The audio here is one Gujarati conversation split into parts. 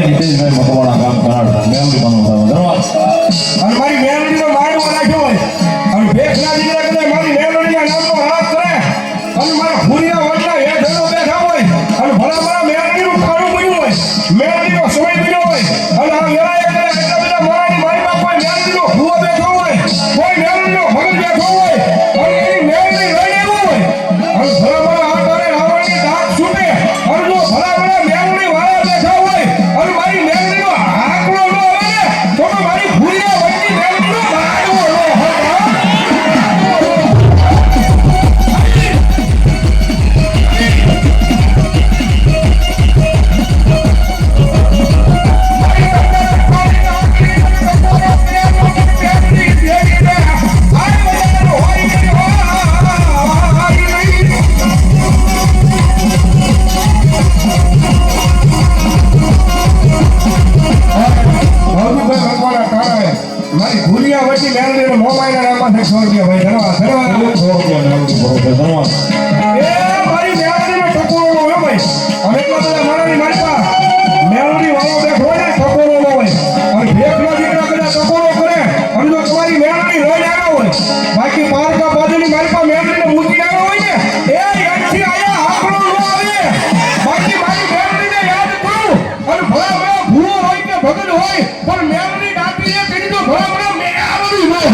જીતેશભાઈ મકવાણા ગામ કરાડ મેમરી બનાવતા ધન્યવાદ. અને મારી મેલડીનો માળો નાખ્યો હોય અને ભેખના દીકરા કદાચ મારી મેલડીના નામનો હાથ કરે અને મારા ભૂરિયા વડલા હેઠળો બેઠા હોય અને ભલા મારા મેલડીનું ખાડું પડ્યું હોય મેલડીનો સમય પડ્યો હોય અને આ વેળાએ કદાચ એટલા બધા મોરાની મારી બાપ કોઈ મેલડીનો ભૂવો બેઠો હોય કોઈ મેલડીનો ભગત બેઠો હોય અને એની મેલડી લઈને આવ્યો હોય અને ભલા મારા આ તારે રાવણની દાંત છૂટે અને જો ભલા મારા મેલડી વાળા બેઠા હોય અને મારી મેલડીનો આંકડો ન આવે ને તો મારી ભૂરિયા વડની મેલડીનો માળો ન હોય. મારી ભૂલિયા વચ્ચે મેલડીનો મોબાઈલના નામમાં 100 રૂપિયા ભાઈ ધન્યવાદ ધન્યવાદ. એ મારી મેલડીનો ટકોરો હોય ભાઈ અને એટલા બધા મારાની મારપા મેલડી વાળો બેઠો હોય ને ટકોરો ન હોય અને ભેખના દીકરા કદાચ ટકોરો કરે અને જો તમારી મેલડી લઈને આવ્યા હોય બાકી પારકા બાજુની મારપા મેલડીને મૂકી આવ્યા હોય ને એ એકથી આયા આંકડો ન આવે બાકી મારી મેલડીને યાદ કરું અને ભલા ભલા ભૂવો હોય કે ભગત હોય પણ મેલડી ડાકીએ કરી તો ભલા ભલા મેં આવડું ન હોય.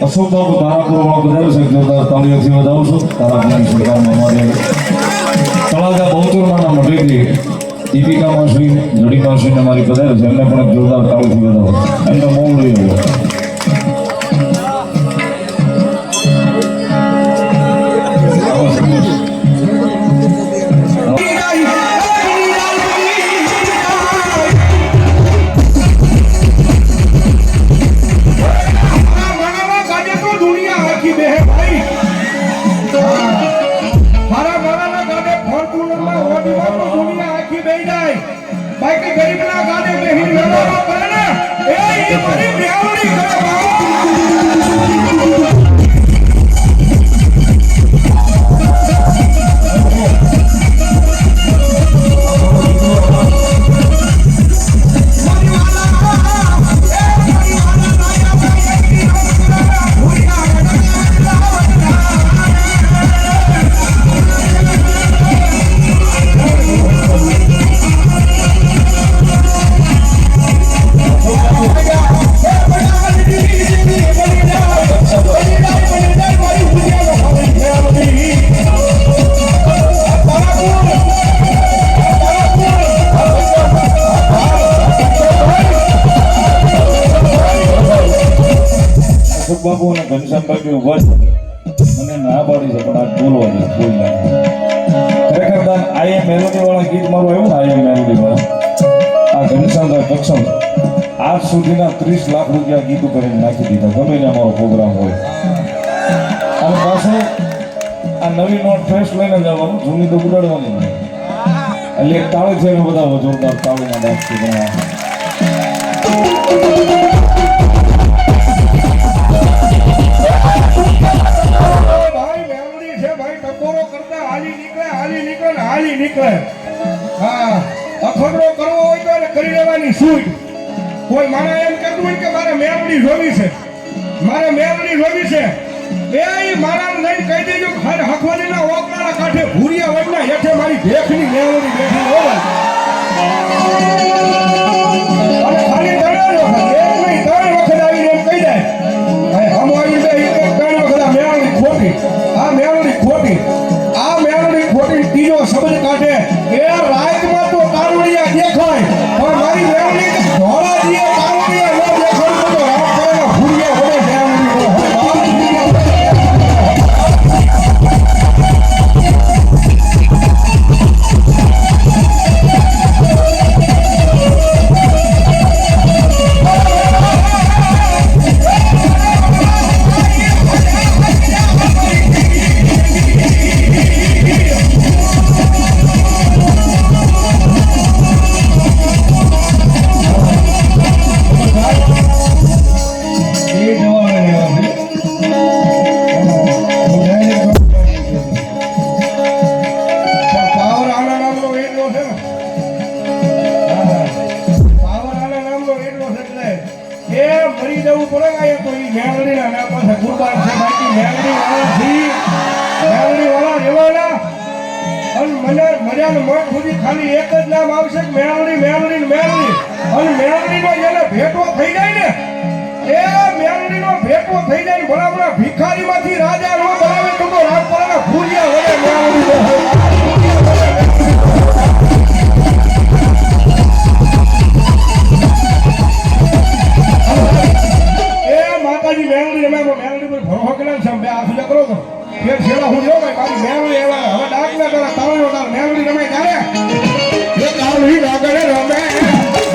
અશોક બાબુ ધારાપુરમાં વધારે છે જોરદાર તાળીઓથી વધાવું છું. ધારાપુરની સરકારમાં અમારે તળાજા બહુચરમાના મઢેથી દીપિકા માસી જડી માસીને મારી પધારે છે એમને પણ જોરદાર તાળીઓથી વધાવો એમનો મૌન લઈ આવ્યો. બાપુ અને ઘનશ્યામભાઈ ઉભા છે મને ના પાડી છે પણ આ બોલવા દે બોલ ખરેખર આઈ મેલોડી વાળા ગીત મારું આવ્યું ને આઈ મેલોડી વાળા આ ઘનશ્યામભાઈ પક્ષમ આજ સુધીના 30 લાખ રૂપિયા ગીતો કરીને નાખી દીધા ગમે ને અમારો પ્રોગ્રામ હોય અને પાછું આ નવી નોટ ફ્રેશ લઈને જવાનું જૂની તો ઉડાડવાની નહીં એટલે એક તાળી છે બધા જોરદાર તાળીના ડાન્સથી બનાવવા ભાઈ મેમરી હાલી નીકળે. હા, અખતરો કરવો હોય તો એને કરી લેવાની છૂટ. કોઈ મારા એમ કહેતું હોય કે મારે મેળવણી જોવી છે, મારે મેળવણી જોવી છે, એ મારા લઈને કહી દેજો કે હર હખવાલીના ઓકળાના કાંઠે ભૂરિયા વડના હેઠે મારી ભેખની મેળવણી બેઠી હોય. અને ખાલી ત્રણ વખત, એક નહીં 3 વખત આવીને એમ કહી જાય, ભાઈ હમ આવી બે 3 વખત આ મેળવણી ખોટી, આ મેળવણી ખોટી, આ મેળવણી ખોટી. ત્રીજો શબ્દ કાઢે એ રાતમાં તો કારવડિયા દેખાય, પણ મારી મેળવણી ધોળા દીએ કારવડિયા ન દેખાય તો રાત કરેલા ભૂરિયા વડે મેળવણી હોય. ખાલી એક જ નામ આવશે કે મેળવણી મેળવણી મેળવણી. અને મેળવણીનો જેને ભેટો થઈ જાય ને, એ મેળવણીનો ભેટો થઈ જાય ને ભલામણા ભિખારીમાંથી રાજા નો બનાવે તો રાજપાળાના ભૂરિયા વડે મેળવણી એ માતાજી મેળવણી અમે મેળવણી પર ભરોસો કર્યા છે. બે આ સુજા કરો છો ફેર છેડા હું જો ભાઈ મારી મેળવણી એવા હવે ડાક ના કરે તાળીઓ તાર મેળવણી રમે ત્યારે એ કાળવી નાગડે રમે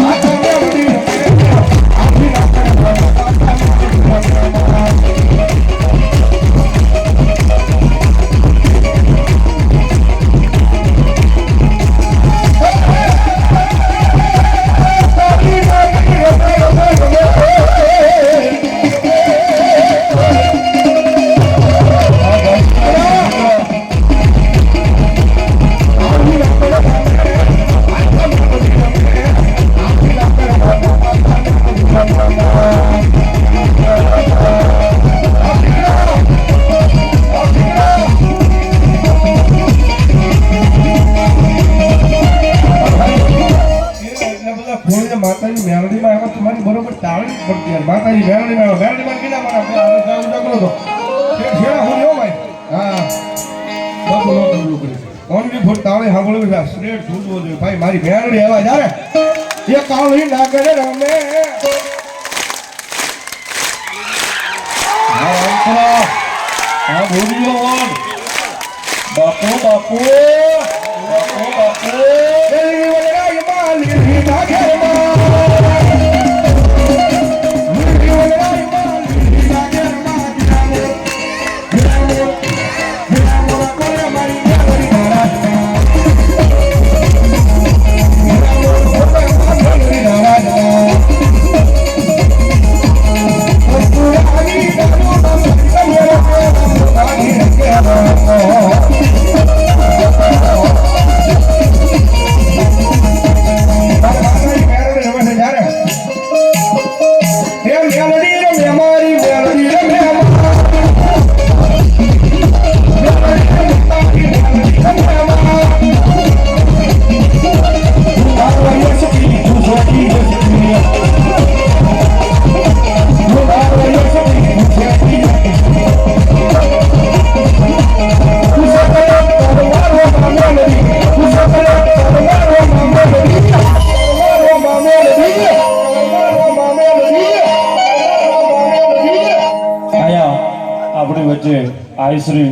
આ તો મેળવણી રમે આખી નાગડે માતાજી મેળવણીમાં એમાં તમારી બરોબર તાળી જ પડતી યાર. માતાજી મેળવણીમાં કીધા મારા ઉજાગરો તો છેડા હું જો ભાઈ. હા બાપુ નો કબૂલ કરી ઓનલી ફોર તાળી સાંભળવી છે. સ્ટ્રેટ છૂટવો જોઈએ ભાઈ. મારી મેળવણી એવા જ્યારે એ કાળી નાગડે રમે હા બોલ્યો બાપુ બાપુ બાપુ બાપુ એલી વલરાઈ માલી નાગેરમાં આપણી વચ્ચે આઈ શ્રી